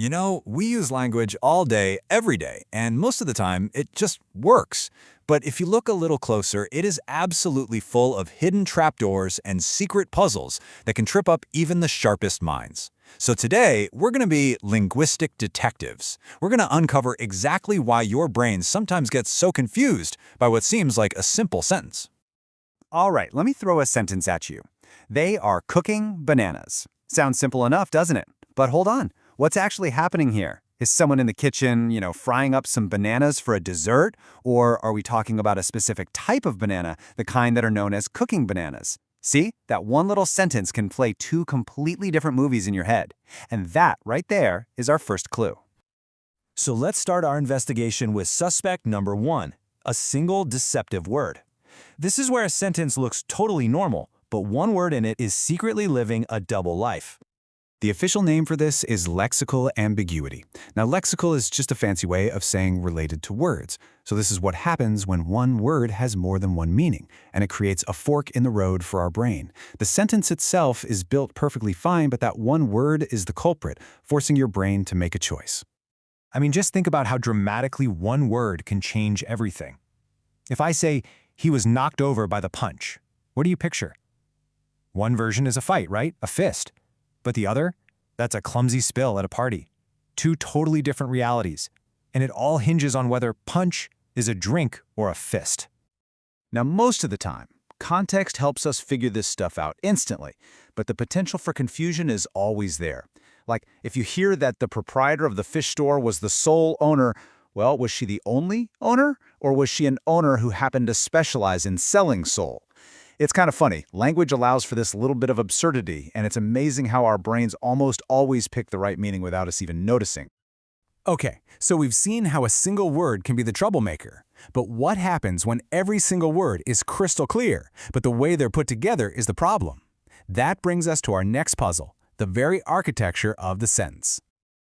You know, we use language all day, every day, and most of the time, it just works. But if you look a little closer, it is absolutely full of hidden trapdoors and secret puzzles that can trip up even the sharpest minds. So today, we're going to be linguistic detectives. We're going to uncover exactly why your brain sometimes gets so confused by what seems like a simple sentence. All right, let me throw a sentence at you. They are cooking bananas. Sounds simple enough, doesn't it? But hold on. What's actually happening here? Is someone in the kitchen, frying up some bananas for a dessert? Or are we talking about a specific type of banana, the kind that are known as cooking bananas? See, that one little sentence can play two completely different movies in your head. And that right there is our first clue. So let's start our investigation with suspect number 1, a single deceptive word. This is where a sentence looks totally normal, but one word in it is secretly living a double life. The official name for this is lexical ambiguity. Now, lexical is just a fancy way of saying related to words. So this is what happens when one word has more than one meaning, and it creates a fork in the road for our brain. The sentence itself is built perfectly fine, but that one word is the culprit, forcing your brain to make a choice. I mean, just think about how dramatically one word can change everything. If I say, he was knocked over by the punch, what do you picture? One version is a fight, right? A fist. But the other? That's a clumsy spill at a party. Two totally different realities. And it all hinges on whether punch is a drink or a fist. Now, most of the time, context helps us figure this stuff out instantly, but the potential for confusion is always there. Like, if you hear that the proprietor of the fish store was the sole owner, well, was she the only owner? Or was she an owner who happened to specialize in selling sole? It's kind of funny. Language allows for this little bit of absurdity, and it's amazing how our brains almost always pick the right meaning without us even noticing. Okay, so we've seen how a single word can be the troublemaker. But what happens when every single word is crystal clear, but the way they're put together is the problem? That brings us to our next puzzle, the very architecture of the sentence.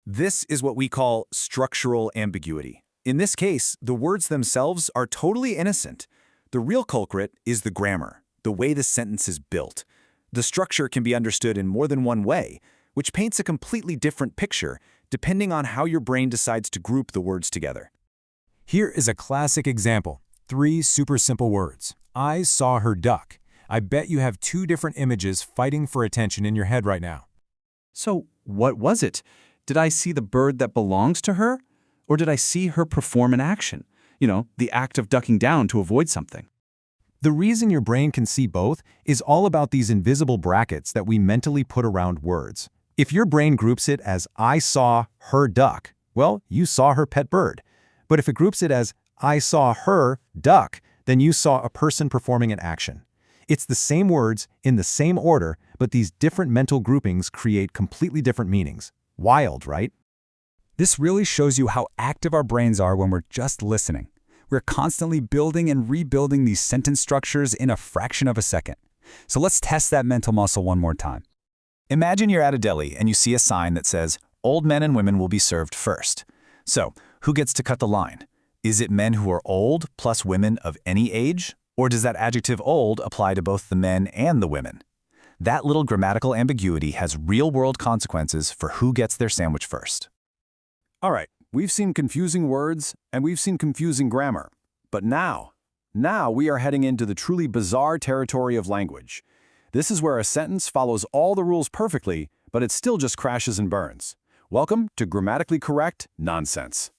This is what we call structural ambiguity. In this case, the words themselves are totally innocent. The real culprit is the grammar, the way the sentence is built. The structure can be understood in more than one way, which paints a completely different picture depending on how your brain decides to group the words together. Here is a classic example. 3 super simple words. I saw her duck. I bet you have 2 different images fighting for attention in your head right now. So what was it? Did I see the bird that belongs to her? Or did I see her perform an action? The act of ducking down to avoid something. The reason your brain can see both is all about these invisible brackets that we mentally put around words. If your brain groups it as I saw her duck, well, you saw her pet bird. But if it groups it as I saw her duck, then you saw a person performing an action. It's the same words in the same order, but these different mental groupings create completely different meanings. Wild, right? This really shows you how active our brains are when we're just listening. We're constantly building and rebuilding these sentence structures in a fraction of a second. So let's test that mental muscle one more time. Imagine you're at a deli and you see a sign that says, old men and women will be served first. So, who gets to cut the line? Is it men who are old plus women of any age? Or does that adjective old apply to both the men and the women? That little grammatical ambiguity has real-world consequences for who gets their sandwich first. All right, we've seen confusing words and we've seen confusing grammar. But now we are heading into the truly bizarre territory of language. This is where a sentence follows all the rules perfectly, but it still just crashes and burns. Welcome to grammatically correct nonsense.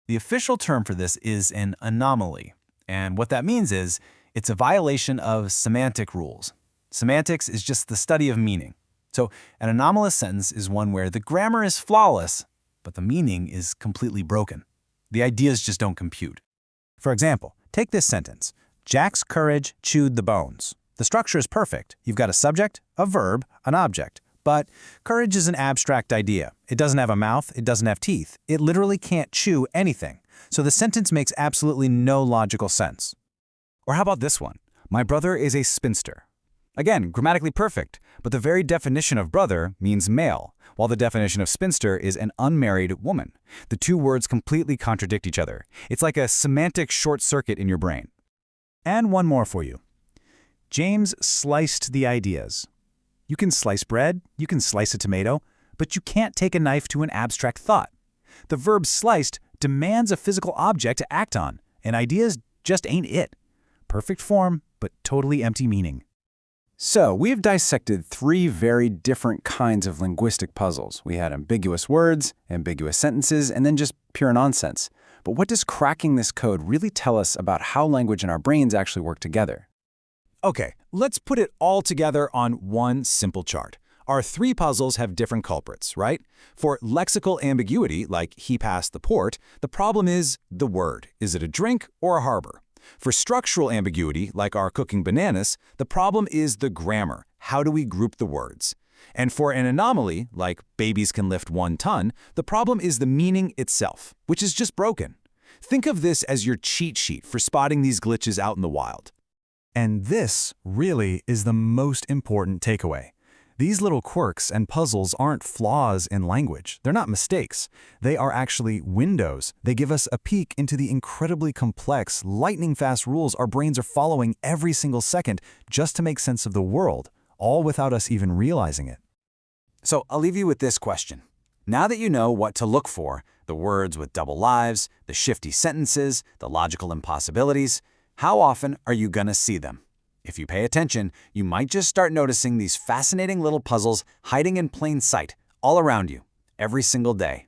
The official term for this is an anomaly. And what that means is it's a violation of semantic rules. Semantics is just the study of meaning. So an anomalous sentence is one where the grammar is flawless, but the meaning is completely broken. The ideas just don't compute. For example, take this sentence. Jack's courage chewed the bones. The structure is perfect. You've got a subject, a verb, an object. But courage is an abstract idea. It doesn't have a mouth, it doesn't have teeth. It literally can't chew anything. So the sentence makes absolutely no logical sense. Or how about this one? My brother is a spinster. Again, grammatically perfect, but the very definition of brother means male, while the definition of spinster is an unmarried woman. The two words completely contradict each other. It's like a semantic short circuit in your brain. And one more for you. James sliced the ideas. You can slice bread, you can slice a tomato, but you can't take a knife to an abstract thought. The verb sliced demands a physical object to act on, and ideas just ain't it. Perfect form, but totally empty meaning. So, we have dissected 3 very different kinds of linguistic puzzles. We had ambiguous words, ambiguous sentences, and then just pure nonsense. But what does cracking this code really tell us about how language and our brains actually work together? Okay, let's put it all together on one simple chart. Our 3 puzzles have different culprits, right? For lexical ambiguity, like he passed the port, the problem is the word. Is it a drink or a harbor? For structural ambiguity, like our cooking bananas, the problem is the grammar. How do we group the words? And for an anomaly, like babies can lift 1 ton, the problem is the meaning itself, which is just broken. Think of this as your cheat sheet for spotting these glitches out in the wild. And this really is the most important takeaway. These little quirks and puzzles aren't flaws in language. They're not mistakes. They are actually windows. They give us a peek into the incredibly complex, lightning-fast rules our brains are following every single second just to make sense of the world, all without us even realizing it. So I'll leave you with this question. Now that you know what to look for, the words with double lives, the shifty sentences, the logical impossibilities, how often are you gonna see them? If you pay attention, you might just start noticing these fascinating little puzzles hiding in plain sight all around you every single day.